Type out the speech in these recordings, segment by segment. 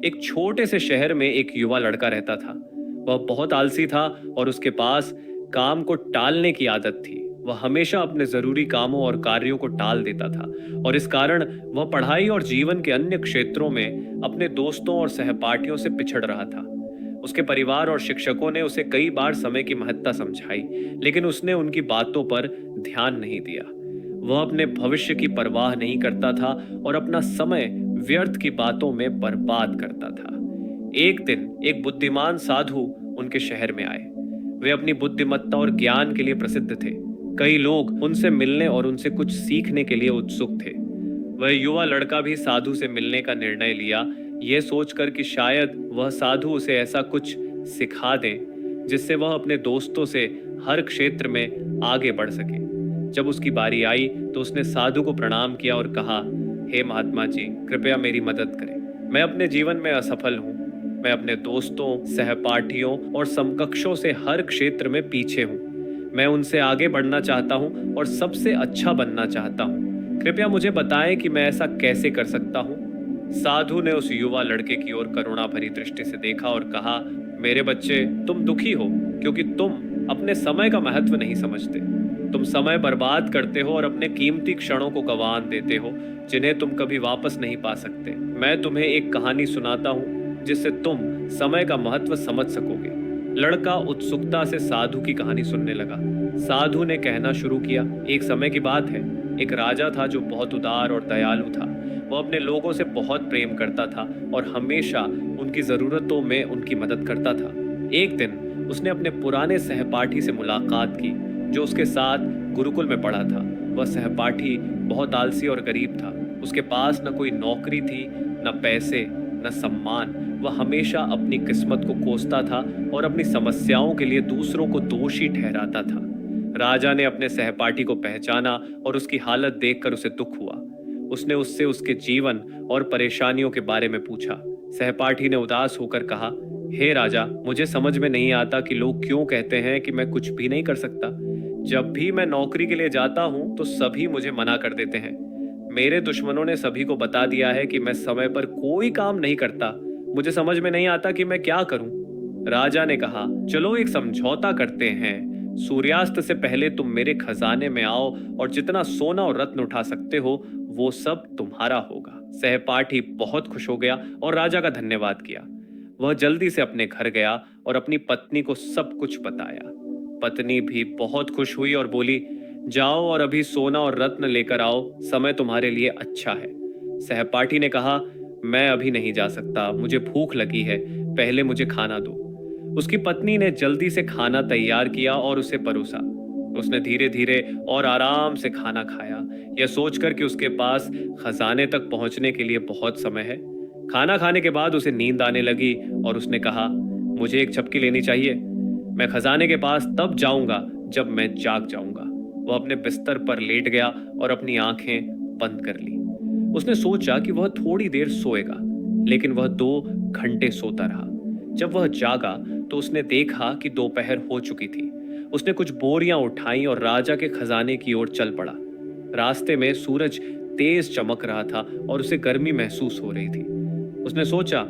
एक छोटे से शहर में एक युवा लड़का रहता था। वह बहुत आलसी था और उसके पास काम को टालने की आदत थी। वह हमेशा अपने जरूरी कामों और कार्यों को टाल देता था और इस कारण वह पढ़ाई और जीवन के अन्य क्षेत्रों में अपने दोस्तों और सहपाठियों से पिछड़ रहा था। उसके परिवार और शिक्षकों ने उसे कई बार समय की महत्ता समझाई, लेकिन उसने उनकी बातों पर ध्यान नहीं दिया। वह अपने भविष्य की परवाह नहीं करता था और अपना समय व्यर्थ की बातों में बर्बाद करता था। एक दिन एक बुद्धिमान साधु उनके शहर में आए। वे अपनी बुद्धिमत्ता और ज्ञान के लिए प्रसिद्ध थे। कई लोग उनसे मिलने और उनसे कुछ सीखने के लिए उत्सुक थे। वह युवा लड़का भी साधु से मिलने का निर्णय लिया, यह सोचकर कि शायद वह साधु उसे ऐसा कुछ सिखा दे जिससे वह अपने दोस्तों से हर क्षेत्र में आगे बढ़ सके। जब उसकी बारी आई तो उसने साधु को प्रणाम किया और कहा, हे महात्मा जी, कृपया मेरी मदद करें। मैं अपने जीवन में असफल हूँ। मैं अपने दोस्तों, सहपाठियों और समकक्षों से हर क्षेत्र में पीछे हूँ। मैं उनसे आगे बढ़ना चाहता हूँ और सबसे अच्छा बनना चाहता हूँ। कृपया मुझे बताएं कि मैं ऐसा कैसे कर सकता हूँ। साधु ने उस युवा लड़के की ओर करुणा भरी दृष्टि से देखा और कहा, मेरे बच्चे, तुम दुखी हो क्योंकि तुम अपने समय का महत्व नहीं समझते। तुम समय बर्बाद करते हो और अपने कीमती क्षणों को गंवार देते हो, जिन्हें तुम कभी वापस नहीं पा सकते। मैं तुम्हें एक कहानी सुनाता हूँ जिससे तुम समय का महत्व समझ सकोगे। लड़का उत्सुकता से साधु की कहानी सुनने लगा। साधु ने कहना शुरू किया, एक समय की बात है। एक राजा था जो बहुत उदार और दयालु था। वह अपने लोगों से बहुत प्रेम करता था और हमेशा उनकी जरूरतों में उनकी मदद करता था। एक दिन उसने अपने पुराने सहपाठी से मुलाकात की जो उसके साथ गुरुकुल में पढ़ा था। वह सहपाठी बहुत आलसी और गरीब था। उसके पास न कोई नौकरी थी, न पैसे, न सम्मान। वह हमेशा अपनी किस्मत को कोसता था और अपनी समस्याओं के लिए दूसरों को दोषी ठहराता था। राजा ने अपने सहपाठी को पहचाना और उसकी हालत देखकर उसे दुख हुआ। उसने उससे उसके जीवन और परेशानियों के बारे में पूछा। सहपाठी ने उदास होकर कहा, हे राजा, मुझे समझ में नहीं आता कि लोग क्यों कहते हैं कि मैं कुछ भी नहीं कर सकता। जब भी मैं नौकरी के लिए जाता हूं तो सभी मुझे मना कर देते हैं। मेरे दुश्मनों ने सभी को बता दिया है कि मैं समय पर कोई काम नहीं करता। मुझे समझ में नहीं आता कि मैं क्या करूं। राजा ने कहा, चलो एक समझौता करते हैं। सूर्यास्त से पहले तुम मेरे खजाने में आओ और जितना सोना और रत्न उठा सकते हो वो सब तुम्हारा होगा। सहपाठी बहुत खुश हो गया और राजा का धन्यवाद किया। वह जल्दी से अपने घर गया और अपनी पत्नी को सब कुछ बताया। पत्नी भी बहुत खुश हुई और बोली, जाओ और अभी सोना और रत्न लेकर आओ, समय तुम्हारे लिए अच्छा है। सहपाठी ने कहा, मैं अभी नहीं जा सकता, मुझे भूख लगी है, पहले मुझे खाना दो। उसकी पत्नी ने जल्दी से खाना तैयार किया और उसे परोसा। उसने धीरे धीरे और आराम से खाना खाया, यह सोचकर कि उसके पास खजाने तक पहुंचने के लिए बहुत समय है। खाना खाने के बाद उसे नींद आने लगी और उसने कहा, मुझे एक झपकी लेनी चाहिए। मैं खजाने के पास तब जाऊंगा जब मैं जाग जाऊंगा। वह अपने बिस्तर पर लेट गया और अपनी आंखें बंद कर ली। उसने सोचा कि वह थोड़ी देर सोएगा, लेकिन वह 2 घंटे सोता रहा। जब वह जागा तो उसने देखा कि दोपहर हो चुकी थी। उसने कुछ बोरियां उठाई और राजा के खजाने की ओर चल पड़ा। रास्ते में सूरज तेज चमक रहा था और उसे गर्मी महसूस हो रही थी। उसने सोचा,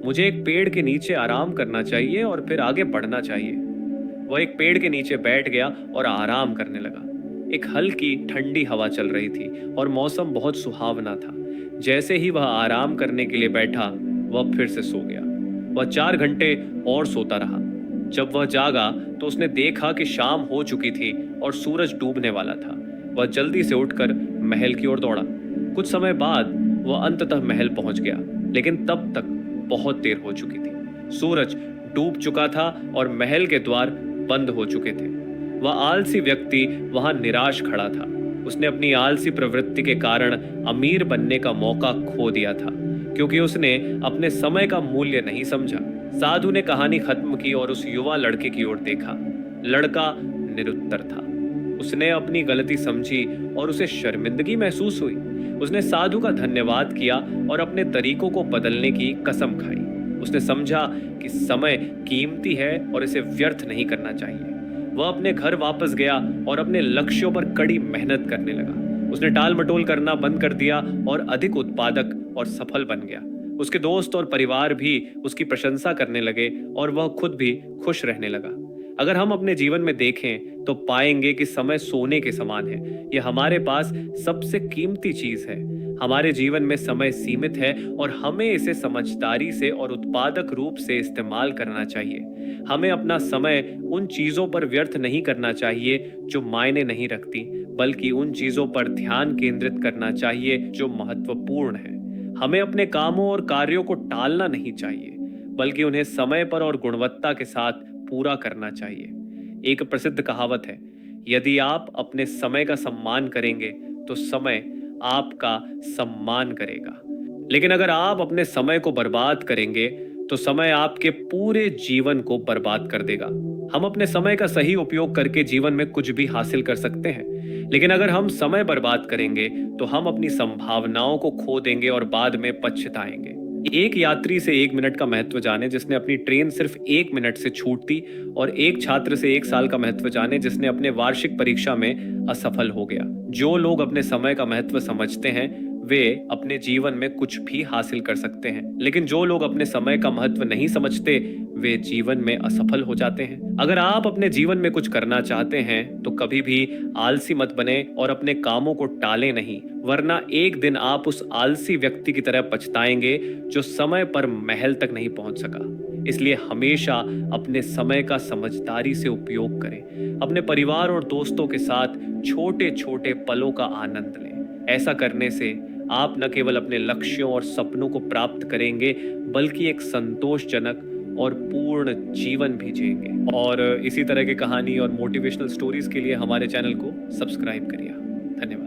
मुझे एक पेड़ के नीचे आराम करना चाहिए और फिर आगे बढ़ना चाहिए। वह एक पेड़ के नीचे बैठ गया और आराम करने लगा। एक हल्की ठंडी हवा चल रही थी और मौसम बहुत सुहावना था। जैसे ही वह आराम करने के लिए बैठा, वह फिर से सो गया। वह 4 घंटे और सोता रहा। जब वह जागा तो उसने देखा कि शाम हो चुकी थी और सूरज डूबने वाला था। वह जल्दी से उठकर महल की ओर दौड़ा। कुछ समय बाद वह अंततः महल पहुंच गया, लेकिन तब तक बहुत देर हो चुकी थी। सूरज डूब चुका था और महल के द्वार बंद हो चुके थे। वह आलसी व्यक्ति वहां निराश खड़ा था। उसने अपनी आलसी प्रवृत्ति के कारण अमीर बनने का मौका खो दिया था, क्योंकि उसने अपने समय का मूल्य नहीं समझा। साधु ने कहानी खत्म की और उस युवा लड़के की ओर देखा। लड़का निरुत्तर था। उसने अपनी गलती समझी और उसे शर्मिंदगी महसूस हुई। उसने साधु का धन्यवाद किया और अपने तरीकों को बदलने की कसम खाई। उसने समझा कि समय कीमती है और इसे व्यर्थ नहीं करना चाहिए। वह अपने घर वापस गया और अपने लक्ष्यों पर कड़ी मेहनत करने लगा। उसने टाल मटोल करना बंद कर दिया और अधिक उत्पादक और सफल बन गया। उसके दोस्त और परिवार भी उसकी प्रशंसा करने लगे और वह खुद भी खुश रहने लगा। अगर हम अपने जीवन में देखें तो पाएंगे कि समय सोने के समान है। यह हमारे पास सबसे कीमती चीज है। हमारे जीवन में समय सीमित है और हमें इसे समझदारी से और उत्पादक रूप से इस्तेमाल करना चाहिए। हमें अपना समय उन चीजों पर व्यर्थ नहीं करना चाहिए जो मायने नहीं रखती, बल्कि उन चीजों पर ध्यान केंद्रित करना चाहिए जो महत्वपूर्ण है। हमें अपने कामों और कार्यों को टालना नहीं चाहिए, बल्कि उन्हें समय पर और गुणवत्ता के साथ पूरा करना चाहिए। एक प्रसिद्ध कहावत है, यदि आप अपने समय का सम्मान करेंगे तो समय आपका सम्मान करेगा। लेकिन अगर आप अपने समय को बर्बाद करेंगे तो समय आपके पूरे जीवन को बर्बाद कर देगा। हम अपने समय का सही उपयोग करके जीवन में कुछ भी हासिल कर सकते हैं, लेकिन अगर हम समय बर्बाद करेंगे तो हम अपनी संभावनाओं को खो देंगे और बाद में पछताएंगे। एक यात्री से 1 मिनट का महत्व जाने जिसने अपनी ट्रेन सिर्फ 1 मिनट से छूटती, और एक छात्र से 1 साल का महत्व जाने जिसने अपने वार्षिक परीक्षा में असफल हो गया। जो लोग अपने समय का महत्व समझते हैं वे अपने जीवन में कुछ भी हासिल कर सकते हैं, लेकिन जो लोग अपने समय का महत्व नहीं समझते वे जीवन में असफल हो जाते हैं। अगर आप अपने जीवन में कुछ करना चाहते हैं तो कभी भी आलसी मत बने और अपने कामों को टालें नहीं, वरना एक दिन आप उस आलसी व्यक्ति की तरह पछताएंगे जो समय पर महल तक नहीं पहुंच सका। इसलिए हमेशा अपने समय का समझदारी से उपयोग करें। अपने परिवार और दोस्तों के साथ छोटे छोटे पलों का आनंद लें। ऐसा करने से आप न केवल अपने लक्ष्यों और सपनों को प्राप्त करेंगे, बल्कि एक संतोषजनक और पूर्ण जीवन भी जिएंगे। और इसी तरह की कहानी और मोटिवेशनल स्टोरीज के लिए हमारे चैनल को सब्सक्राइब करिए। धन्यवाद।